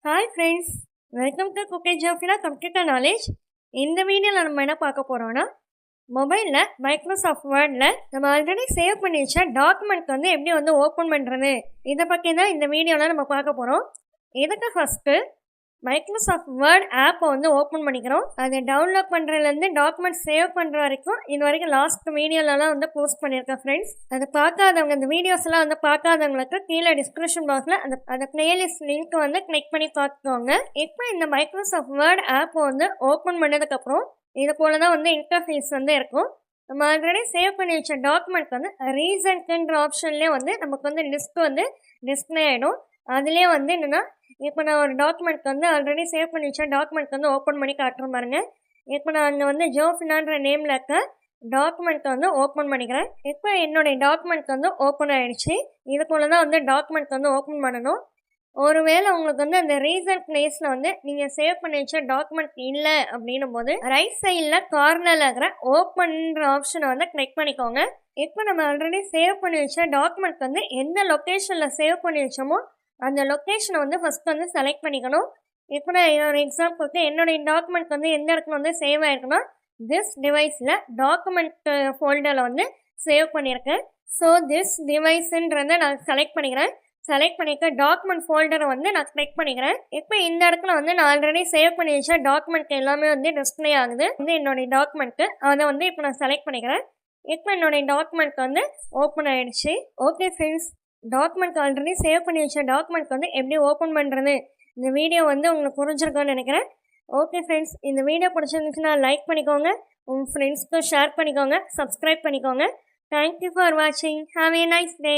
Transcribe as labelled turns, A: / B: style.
A: Hi friends, welcome to Cookie Jofina computer knowledge. இந்த வீடியோவில் நம்ம என்ன பார்க்க போகிறோன்னா, மொபைலில் மைக்ரோசாஃப்ட் வேர்டில் நம்ம ஆல்ரெடி சேவ் பண்ணி வச்ச டாக்குமெண்ட் எப்படி ஓப்பன் பண்ணுறது, இதை பற்றி தான் இந்த வீடியோவில் நம்ம பார்க்க போகிறோம். இதுக்கு ஃபஸ்ட்டு மைக்ரோசாஃப்ட் வேர்ட் ஆப்பை ஓப்பன் பண்ணிக்கிறோம். அதை டவுன்லோட் பண்ணுறதுலேருந்து டாக்குமெண்ட் சேவ் பண்ணுற வரைக்கும் இது வரைக்கும் லாஸ்ட் வீடியோலலாம் போஸ்ட் பண்ணியிருக்கேன் ஃப்ரெண்ட்ஸ். அதை பார்க்காதவங்க, இந்த வீடியோஸ்லாம் பார்க்காதவங்களுக்கு கீழே டிஸ்கிரிப்ஷன் பாக்ஸில் அந்த பிளேலிஸ்ட் லிங்க் கிளிக் பண்ணி பார்த்துக்கோங்க. இப்போ இந்த மைக்ரோசாஃப்ட் வேர்ட் ஆப்பை ஓப்பன் பண்ணதுக்கப்புறம் இது போல் தான் இன்டர்ஃபேஸ் இருக்கும். நம்ம ஆல்ரெடி சேவ் பண்ணி வச்ச டாக்குமெண்ட் ரீசன்ட்ன்ற ஆப்ஷன்லேயே நமக்கு லிஸ்ட் டிஸ்பிளே ஆகிடும். அதுலேயே என்னென்னா, இப்போ நான் ஒரு டாக்குமெண்ட் ஆல்ரெடி சேவ் பண்ணி வச்ச டாக்குமெண்ட் ஓப்பன் பண்ணி காட்டுறேன் பாருங்கள். இப்போ நான் அங்கே ஜோஃபினான்ற நேமில் இருக்க டாக்குமெண்ட் ஓப்பன் பண்ணிக்கிறேன். இப்போ என்னுடைய டாக்குமெண்ட் ஓப்பன் ஆகிடுச்சு. இது போல் தான் டாக்குமெண்ட் ஓப்பன் பண்ணணும். ஒருவேளை உங்களுக்கு அந்த ரீசன்ட் பிளேஸில் நீங்கள் சேவ் பண்ணி வச்ச டாக்குமெண்ட் இல்லை அப்படின்னும் போது ரைட் சைடில் கார்னரில் இருக்கிற ஓப்பன்ன்ற ஆப்ஷனை கிளிக் பண்ணிக்கோங்க. இப்போ நம்ம ஆல்ரெடி சேவ் பண்ணி வச்ச டாக்குமெண்ட் எந்த லொக்கேஷனில் சேவ் பண்ணி வச்சோமோ அந்த லொக்கேஷனை ஃபஸ்ட்டு செலக்ட் பண்ணிக்கணும். இப்போ நான் ஒரு எக்ஸாம்பிளுக்கு என்னுடைய டாக்குமெண்ட் எந்த இடத்துல சேவ் ஆகிருக்குன்னா, திஸ் டிவைஸில் டாக்குமெண்ட் ஃபோல்டரில் சேவ் பண்ணியிருக்கேன். ஸோ திஸ் டிவைஸுன்றதை நான் செலக்ட் பண்ணிக்கிறேன். செலக்ட் பண்ணிக்க டாக்குமெண்ட் ஃபோல்டரை நான் கிளிக் பண்ணிக்கிறேன். இப்போ இந்த இடத்துல நான் ஆல்ரெடி சேவ் பண்ணி வச்ச டாக்குமெண்ட் எல்லாமே டிஸ்பிளே ஆகுது. என்னுடைய டாக்குமெண்ட்டு அதை இப்போ நான் செலக்ட் பண்ணிக்கிறேன். இப்போ என்னுடைய டாக்குமெண்ட் ஓப்பன் ஆகிடுச்சு. Okay friends, document already save பண்ணி வச்ச டாக்குமெண்ட் எப்படி ஓப்பன் பண்ணுறது, இந்த வீடியோ உங்களுக்கு புரிஞ்சிருக்கோன்னு நினைக்கிறேன். ஓகே ஃப்ரெண்ட்ஸ், இந்த வீடியோ பிடிச்சிருந்துச்சுன்னா லைக் பண்ணிக்கோங்க, உங்கள் ஃப்ரெண்ட்ஸ்க்கு ஷேர் பண்ணிக்கோங்க, சப்ஸ்கிரைப் பண்ணிக்கோங்க. தேங்க்யூ ஃபார் வாட்சிங். Have a nice day.